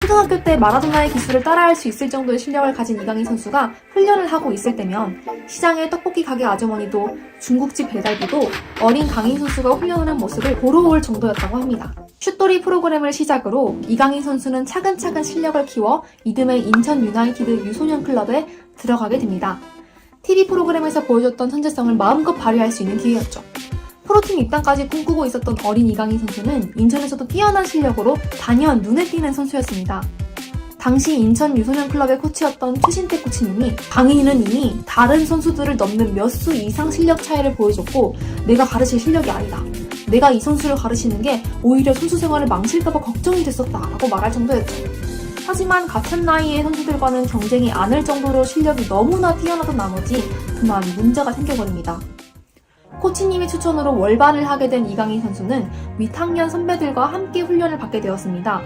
초등학교 때 마라도나의 기술을 따라할 수 있을 정도의 실력을 가진 이강인 선수가 훈련을 하고 있을 때면 시장의 떡볶이 가게 아주머니도 중국집 배달부도 어린 강인 선수가 훈련하는 모습을 보러 올 정도였다고 합니다. 슛돌이 프로그램을 시작으로 이강인 선수는 차근차근 실력을 키워 이듬해 인천 유나이티드 유소년 클럽에 들어가게 됩니다. TV 프로그램에서 보여줬던 천재성을 마음껏 발휘할 수 있는 기회였죠. 프로팀 입단까지 꿈꾸고 있었던 어린 이강인 선수는 인천에서도 뛰어난 실력으로 단연 눈에 띄는 선수였습니다. 당시 인천 유소년 클럽의 코치였던 최신태 코치님이 강인이는 이미 다른 선수들을 넘는 몇 수 이상 실력 차이를 보여줬고 내가 가르칠 실력이 아니다. 내가 이 선수를 가르치는 게 오히려 선수 생활을 망칠까봐 걱정이 됐었다 라고 말할 정도였죠. 하지만 같은 나이의 선수들과는 경쟁이 않을 정도로 실력이 너무나 뛰어나던 나머지 그만 문제가 생겨버립니다. 코치님의 추천으로 월반을 하게 된 이강인 선수는 윗학년 선배들과 함께 훈련을 받게 되었습니다.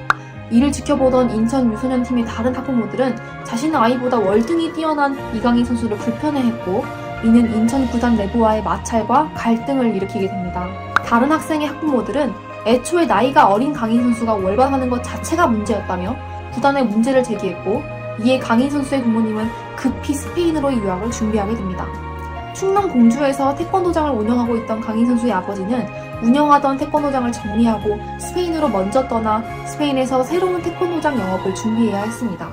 이를 지켜보던 인천 유소년팀의 다른 학부모들은 자신의 아이보다 월등히 뛰어난 이강인 선수를 불편해했고 이는 인천 구단 내부와의 마찰과 갈등을 일으키게 됩니다. 다른 학생의 학부모들은 애초에 나이가 어린 강인 선수가 월반하는 것 자체가 문제였다며 구단에 문제를 제기했고 이에 강인 선수의 부모님은 급히 스페인으로 유학을 준비하게 됩니다. 충남 공주에서 태권도장을 운영하고 있던 강인 선수의 아버지는 운영하던 태권도장을 정리하고 스페인으로 먼저 떠나 스페인에서 새로운 태권도장 영업을 준비해야 했습니다.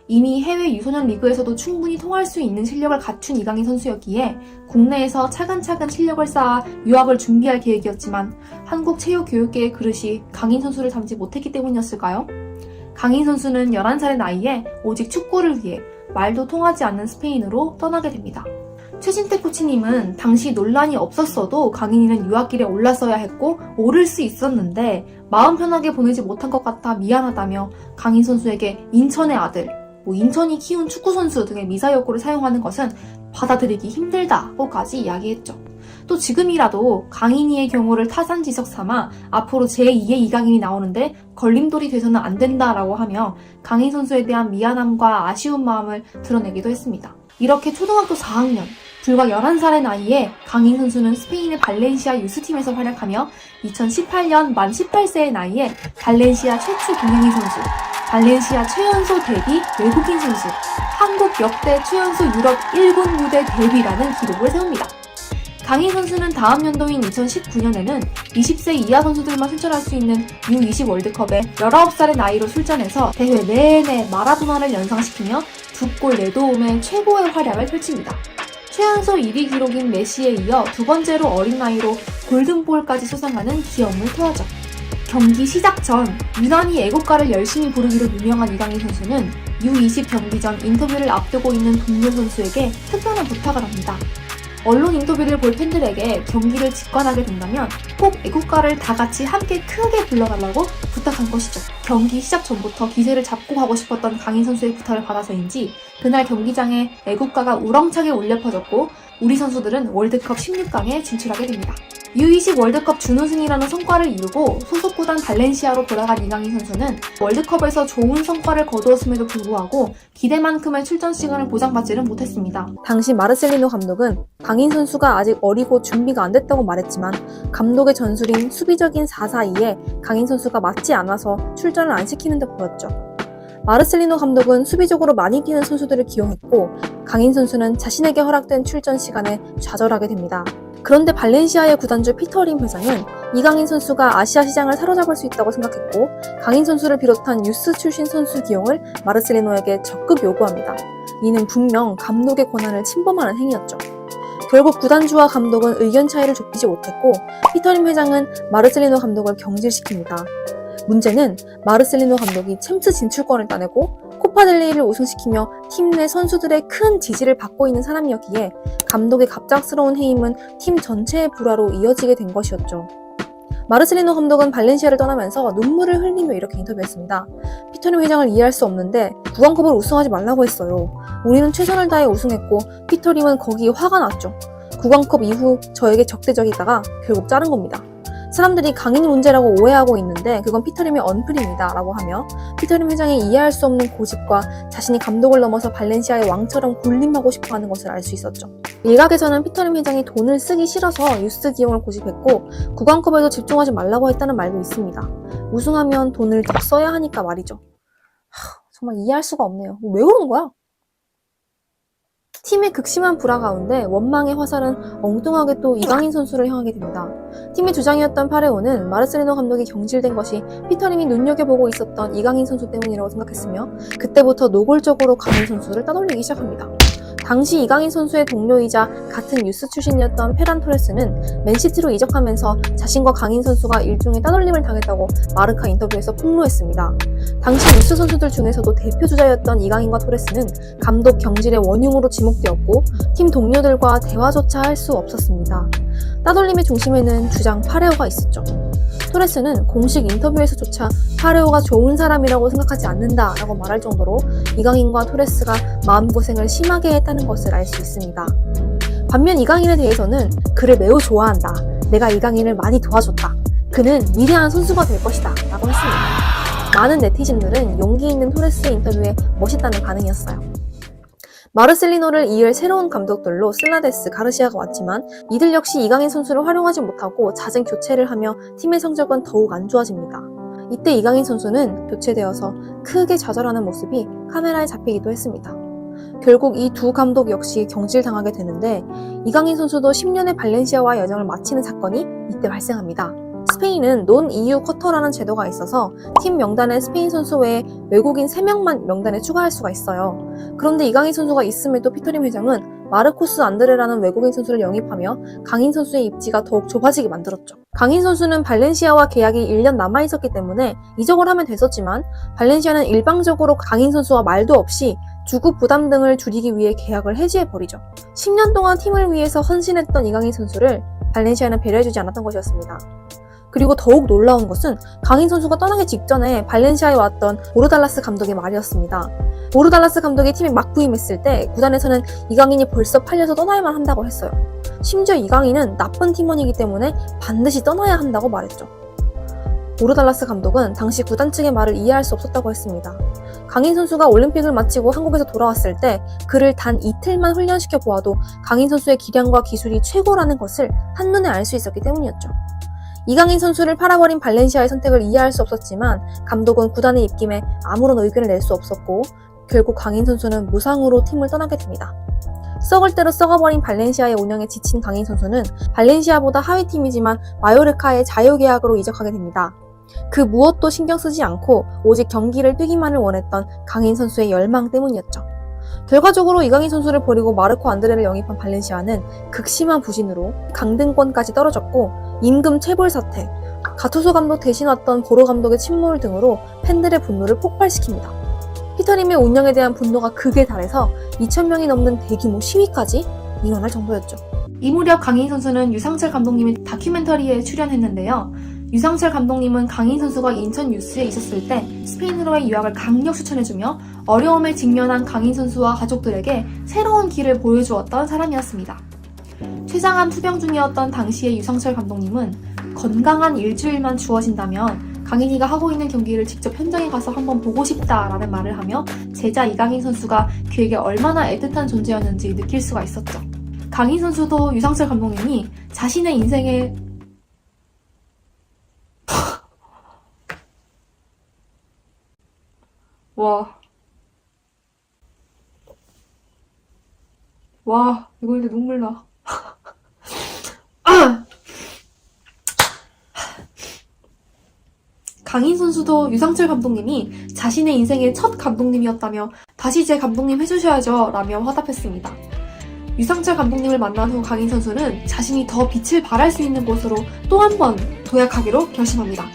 이미 해외 유소년 리그에서도 충분히 통할 수 있는 실력을 갖춘 이강인 선수였기에 국내에서 차근차근 실력을 쌓아 유학을 준비할 계획이었지만 한국 체육교육계의 그릇이 강인 선수를 담지 못했기 때문이었을까요? 강인 선수는 11살의 나이에 오직 축구를 위해 말도 통하지 않는 스페인으로 떠나게 됩니다. 최신태 코치님은 당시 논란이 없었어도 강인이는 유학길에 올랐어야 했고 오를 수 있었는데 마음 편하게 보내지 못한 것 같아 미안하다며 강인 선수에게 인천의 아들, 인천이 키운 축구선수 등의 미사여구를 사용하는 것은 받아들이기 힘들다고까지 이야기했죠. 또 지금이라도 강인이의 경우를 타산지석 삼아 앞으로 제2의 이강인이 나오는데 걸림돌이 돼서는 안 된다라고 하며 강인 선수에 대한 미안함과 아쉬운 마음을 드러내기도 했습니다. 이렇게 초등학교 4학년, 불과 11살의 나이에 강인 선수는 스페인의 발렌시아 유스팀에서 활약하며 2018년 만 18세의 나이에 발렌시아 최초 동양인 선수, 발렌시아 최연소 데뷔 외국인 선수, 한국 역대 최연소 유럽 1군 무대 데뷔라는 기록을 세웁니다. 강인 선수는 다음 연도인 2019년에는 20세 이하 선수들만 출전할 수 있는 U20 월드컵에 19살의 나이로 출전해서 대회 내내 마라도나를 연상시키며 2골 4도움의 최고의 활약을 펼칩니다. 최연소 1위 기록인 메시에 이어 두 번째로 어린 나이로 골든볼까지 수상하는 기염을 토하죠. 경기 시작 전 유난히 애국가를 열심히 부르기로 유명한 이강인 선수는 U20 경기 전 인터뷰를 앞두고 있는 동료 선수에게 특별한 부탁을 합니다. 언론 인터뷰를 볼 팬들에게 경기를 직관하게 된다면 꼭 애국가를 다 같이 함께 크게 불러달라고 부탁한 것이죠. 경기 시작 전부터 기세를 잡고 가고 싶었던 강인 선수의 부탁을 받아서인지 그날 경기장에 애국가가 우렁차게 울려 퍼졌고 우리 선수들은 월드컵 16강에 진출하게 됩니다. U20 월드컵 준우승이라는 성과를 이루고 소속 구단 발렌시아로 돌아간 이강인 선수는 월드컵에서 좋은 성과를 거두었음에도 불구하고 기대만큼의 출전 시간을 보장받지는 못했습니다. 당시 마르셀리노 감독은 강인 선수가 아직 어리고 준비가 안 됐다고 말했지만 감독의 전술인 수비적인 4-4-2에 강인 선수가 맞지 않아서 출전을 안 시키는 듯 보였죠. 마르셀리노 감독은 수비적으로 많이 뛰는 선수들을 기용했고 강인 선수는 자신에게 허락된 출전 시간에 좌절하게 됩니다. 그런데 발렌시아의 구단주 피터 림 회장은 이강인 선수가 아시아 시장을 사로잡을 수 있다고 생각했고 강인 선수를 비롯한 유스 출신 선수 기용을 마르셀리노에게 적극 요구합니다. 이는 분명 감독의 권한을 침범하는 행위였죠. 결국 구단주와 감독은 의견 차이를 좁히지 못했고 피터 림 회장은 마르셀리노 감독을 경질시킵니다. 문제는 마르셀리노 감독이 챔스 진출권을 따내고 코파델레이를 우승시키며 팀 내 선수들의 큰 지지를 받고 있는 사람이었기에 감독의 갑작스러운 해임은 팀 전체의 불화로 이어지게 된 것이었죠. 마르셀리노 감독은 발렌시아를 떠나면서 눈물을 흘리며 이렇게 인터뷰했습니다. 피터림 회장을 이해할 수 없는데 구강컵을 우승하지 말라고 했어요. 우리는 최선을 다해 우승했고 피터림은 거기에 화가 났죠. 구강컵 이후 저에게 적대적이다가 결국 자른 겁니다. 사람들이 강인이 문제라고 오해하고 있는데 그건 피터림의 언플입니다 라고 하며 피터림 회장이 이해할 수 없는 고집과 자신이 감독을 넘어서 발렌시아의 왕처럼 군림하고 싶어하는 것을 알 수 있었죠. 일각에서는 피터림 회장이 돈을 쓰기 싫어서 유스 기용을 고집했고 구강컵에도 집중하지 말라고 했다는 말도 있습니다. 우승하면 돈을 더 써야 하니까 말이죠. 정말 이해할 수가 없네요. 왜 그러는 거야? 팀의 극심한 불화 가운데 원망의 화살은 엉뚱하게 또 이강인 선수를 향하게 됩니다. 팀의 주장이었던 파레오는 마르셀리노 감독이 경질된 것이 피터림이 눈여겨보고 있었던 이강인 선수 때문이라고 생각했으며 그때부터 노골적으로 강인 선수를 따돌리기 시작합니다. 당시 이강인 선수의 동료이자 같은 유스 출신이었던 페란 토레스는 맨시티로 이적하면서 자신과 강인 선수가 일종의 따돌림을 당했다고 마르카 인터뷰에서 폭로했습니다. 당시 유스 선수들 중에서도 대표 주자였던 이강인과 토레스는 감독 경질의 원흉으로 지목되었고 팀 동료들과 대화조차 할 수 없었습니다. 따돌림의 중심에는 주장 파레오가 있었죠. 토레스는 공식 인터뷰에서조차 파레오가 좋은 사람이라고 생각하지 않는다라고 말할 정도로 이강인과 토레스가 마음고생을 심하게 했다는 것을 알 수 있습니다. 반면 이강인에 대해서는 그를 매우 좋아한다. 내가 이강인을 많이 도와줬다. 그는 위대한 선수가 될 것이다. 라고 했습니다. 많은 네티즌들은 용기 있는 토레스의 인터뷰에 멋있다는 반응이었어요. 마르셀리노를 이을 새로운 감독들로 슬라데스, 가르시아가 왔지만 이들 역시 이강인 선수를 활용하지 못하고 잦은 교체를 하며 팀의 성적은 더욱 안 좋아집니다. 이때 이강인 선수는 교체되어서 크게 좌절하는 모습이 카메라에 잡히기도 했습니다. 결국 이 두 감독 역시 경질당하게 되는데 이강인 선수도 10년의 발렌시아와 여정을 마치는 사건이 이때 발생합니다. 스페인은 논 EU 쿼터라는 제도가 있어서 팀 명단에 스페인 선수 외에 외국인 3명만 명단에 추가할 수가 있어요. 그런데 이강인 선수가 있음에도 피터림 회장은 마르코스 안드레라는 외국인 선수를 영입하며 강인 선수의 입지가 더욱 좁아지게 만들었죠. 강인 선수는 발렌시아와 계약이 1년 남아있었기 때문에 이적을 하면 됐었지만 발렌시아는 일방적으로 강인 선수와 말도 없이 주급 부담 등을 줄이기 위해 계약을 해지해버리죠. 10년 동안 팀을 위해서 헌신했던 이강인 선수를 발렌시아는 배려해주지 않았던 것이었습니다. 그리고 더욱 놀라운 것은 강인 선수가 떠나기 직전에 발렌시아에 왔던 보르달라스 감독의 말이었습니다. 보르달라스 감독이 팀에 막 부임했을 때 구단에서는 이강인이 벌써 팔려서 떠나야만 한다고 했어요. 심지어 이강인은 나쁜 팀원이기 때문에 반드시 떠나야 한다고 말했죠. 보르달라스 감독은 당시 구단 측의 말을 이해할 수 없었다고 했습니다. 강인 선수가 올림픽을 마치고 한국에서 돌아왔을 때 그를 단 이틀만 훈련시켜 보아도 강인 선수의 기량과 기술이 최고라는 것을 한눈에 알 수 있었기 때문이었죠. 이강인 선수를 팔아버린 발렌시아의 선택을 이해할 수 없었지만 감독은 구단의 입김에 아무런 의견을 낼 수 없었고 결국 강인 선수는 무상으로 팀을 떠나게 됩니다. 썩을 대로 썩어버린 발렌시아의 운영에 지친 강인 선수는 발렌시아보다 하위팀이지만 마요르카의 자유계약으로 이적하게 됩니다. 그 무엇도 신경 쓰지 않고 오직 경기를 뛰기만을 원했던 강인 선수의 열망 때문이었죠. 결과적으로 이강인 선수를 버리고 마르코 안드레를 영입한 발렌시아는 극심한 부진으로 강등권까지 떨어졌고 임금 체불 사태, 가투소 감독 대신 왔던 보로 감독의 침몰 등으로 팬들의 분노를 폭발시킵니다. 피터림의 운영에 대한 분노가 극에 달해서 2,000명이 넘는 대규모 시위까지 일어날 정도였죠. 이 무렵 강인 선수는 유상철 감독님의 다큐멘터리에 출연했는데요. 유상철 감독님은 강인 선수가 인천 유스에 있었을 때 스페인으로의 유학을 강력 추천해주며 어려움에 직면한 강인 선수와 가족들에게 새로운 길을 보여주었던 사람이었습니다. 췌장암 투병 중이었던 당시의 유상철 감독님은 건강한 일주일만 주어진다면 강인이가 하고 있는 경기를 직접 현장에 가서 한번 보고 싶다라는 말을 하며 제자 이강인 선수가 그에게 얼마나 애틋한 존재였는지 느낄 수가 있었죠. 강인 선수도 유상철 감독님이 자신의 인생에 이거 이제 눈물 나. 강인 선수도 유상철 감독님이 자신의 인생의 첫 감독님이었다며 다시 제 감독님 해주셔야죠 라며 화답했습니다. 유상철 감독님을 만난 후 강인 선수는 자신이 더 빛을 발할 수 있는 곳으로 또 한 번 도약하기로 결심합니다.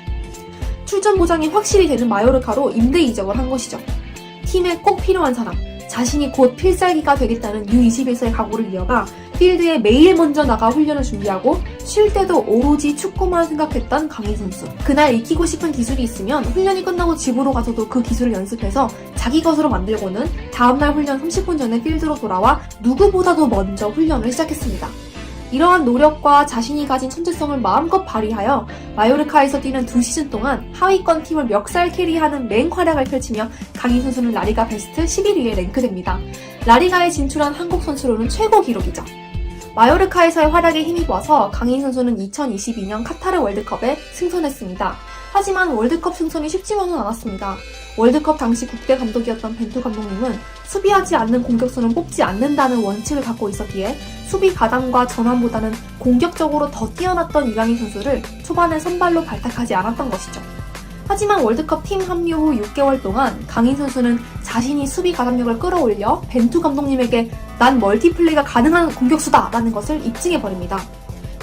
출전 보장이 확실히 되는 마요르카로 임대 이적을 한 것이죠. 팀에 꼭 필요한 사람, 자신이 곧 필살기가 되겠다는 U21세의 각오를 이어가 필드에 매일 먼저 나가 훈련을 준비하고 쉴 때도 오로지 축구만 생각했던 강인 선수. 그날 익히고 싶은 기술이 있으면 훈련이 끝나고 집으로 가서도 그 기술을 연습해서 자기 것으로 만들고는 다음날 훈련 30분 전에 필드로 돌아와 누구보다도 먼저 훈련을 시작했습니다. 이러한 노력과 자신이 가진 천재성을 마음껏 발휘하여 마요르카에서 뛰는 2시즌 동안 하위권 팀을 멱살 캐리하는 맹활약을 펼치며 강인 선수는 라리가 베스트 11위에 랭크됩니다. 라리가에 진출한 한국 선수로는 최고 기록이죠. 마요르카에서의 활약에 힘입어서 강인 선수는 2022년 카타르 월드컵에 승선했습니다. 하지만 월드컵 승선이 쉽지만은 않았습니다. 월드컵 당시 국대 감독이었던 벤투 감독님은 수비하지 않는 공격수는 뽑지 않는다는 원칙을 갖고 있었기에 수비 가담과 전환보다는 공격적으로 더 뛰어났던 이강인 선수를 초반에 선발로 발탁하지 않았던 것이죠. 하지만 월드컵 팀 합류 후 6개월 동안 강인 선수는 자신이 수비 가담력을 끌어올려 벤투 감독님에게 난 멀티플레이가 가능한 공격수다 라는 것을 입증해버립니다.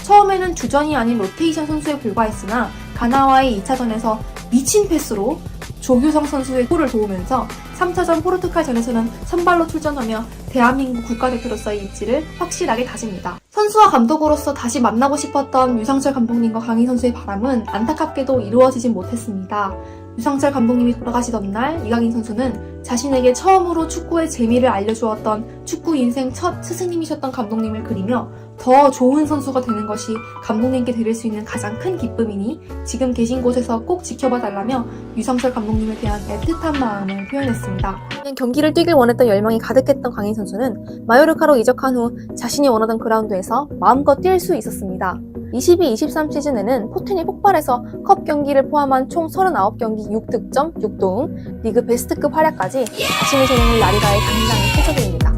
처음에는 주전이 아닌 로테이션 선수에 불과했으나 가나와의 2차전에서 미친 패스로 조규성 선수의 골을 도우면서 3차전 포르투갈전에서는 선발로 출전하며 대한민국 국가대표로서의 입지를 확실하게 다집니다. 선수와 감독으로서 다시 만나고 싶었던 유상철 감독님과 강인 선수의 바람은 안타깝게도 이루어지진 못했습니다. 유상철 감독님이 돌아가시던 날 이강인 선수는 자신에게 처음으로 축구의 재미를 알려주었던 축구 인생 첫 스승님이셨던 감독님을 그리며 더 좋은 선수가 되는 것이 감독님께 드릴 수 있는 가장 큰 기쁨이니 지금 계신 곳에서 꼭 지켜봐 달라며 유상철 감독님에 대한 애틋한 마음을 표현했습니다. 경기를 뛰길 원했던 열망이 가득했던 강인 선수는 마요르카로 이적한 후 자신이 원하던 그라운드에서 마음껏 뛸 수 있었습니다. 22-23 시즌에는 포텐이 폭발해서 컵 경기를 포함한 총 39경기 6득점, 6도움, 리그 베스트급 활약까지 자신의 재능을 라리가에 당당히 펼쳐드립니다.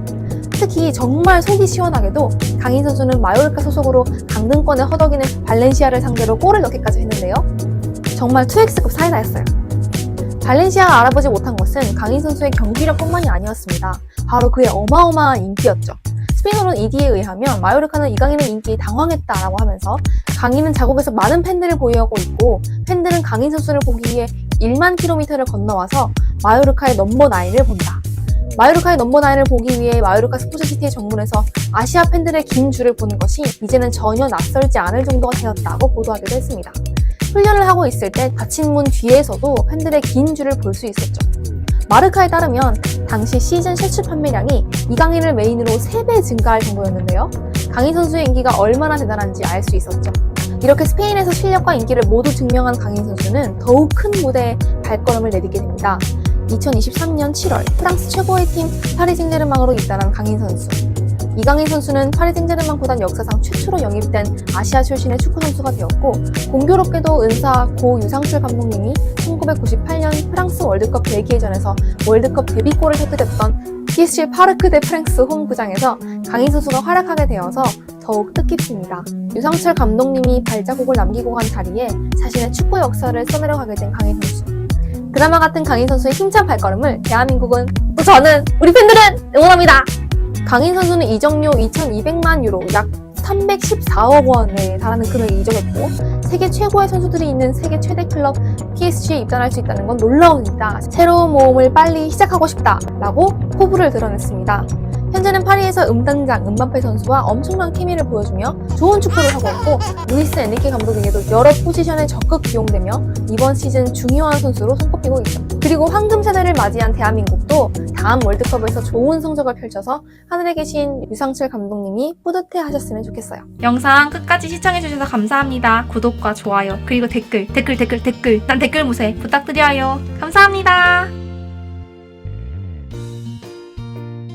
특히 정말 속이 시원하게도 강인 선수는 마요르카 소속으로 강등권에 허덕이는 발렌시아를 상대로 골을 넣기까지 했는데요. 정말 2X급 사이다였어요. 발렌시아가 알아보지 못한 것은 강인 선수의 경기력뿐만이 아니었습니다. 바로 그의 어마어마한 인기였죠. 스페인어론 ED에 의하면 마요르카는 이강인의 인기에 당황했다라고 하면서 강인은 자국에서 많은 팬들을 보유하고 있고 팬들은 강인 선수를 보기 위해 1만 킬로미터를 건너와서 마요르카의 넘버 9을 본다. 마요르카의 넘버 9을 보기 위해 마요르카 스포츠시티의 정문에서 아시아 팬들의 긴 줄을 보는 것이 이제는 전혀 낯설지 않을 정도가 되었다고 보도하기도 했습니다. 훈련을 하고 있을 때 닫힌 문 뒤에서도 팬들의 긴 줄을 볼 수 있었죠. 마르카에 따르면 당시 시즌 셔츠 판매량이 이강인을 메인으로 3배 증가할 정도였는데요. 강인 선수의 인기가 얼마나 대단한지 알 수 있었죠. 이렇게 스페인에서 실력과 인기를 모두 증명한 강인 선수는 더욱 큰 무대에 발걸음을 내딛게 됩니다. 2023년 7월 프랑스 최고의 팀 파리 생제르맹으로 입단한 강인 선수. 이강인 선수는 파리 생제르맹 구단 역사상 최초로 영입된 아시아 출신의 축구 선수가 되었고 공교롭게도 은사 고 유상철 감독님이 1998년 프랑스 월드컵 벨기에전에서 월드컵 데뷔골을 터뜨렸던 PSG 파르크 데 프랑스 홈구장에서 강인 선수가 활약하게 되어서 더욱 뜻깊습니다. 유상철 감독님이 발자국을 남기고 간 자리에 자신의 축구 역사를 써내려가게 된 강인 선수. 드라마 같은 강인 선수의 힘찬 발걸음을 대한민국은 또 저는 우리 팬들은 응원합니다. 강인 선수는 이적료 2,200만 유로 약 314억 원에 달하는 금액을 이적했고 세계 최고의 선수들이 있는 세계 최대 클럽 PSG에 입단할 수 있다는 건 놀라운 일이다. 새로운 모험을 빨리 시작하고 싶다라고 포부를 드러냈습니다. 현재는 파리에서 음당장 음바페 선수와 엄청난 케미를 보여주며 좋은 축구를 하고 있고 루이스 엔리케 감독에게도 여러 포지션에 적극 기용되며 이번 시즌 중요한 선수로 손꼽히고 있죠. 그리고 황금 세대를 맞이한 대한민국도 다음 월드컵에서 좋은 성적을 펼쳐서 하늘에 계신 유상철 감독님이 뿌듯해 하셨으면 좋겠어요. 영상 끝까지 시청해주셔서 감사합니다. 구독과 좋아요 그리고 댓글 난 댓글 무새 부탁드려요. 감사합니다.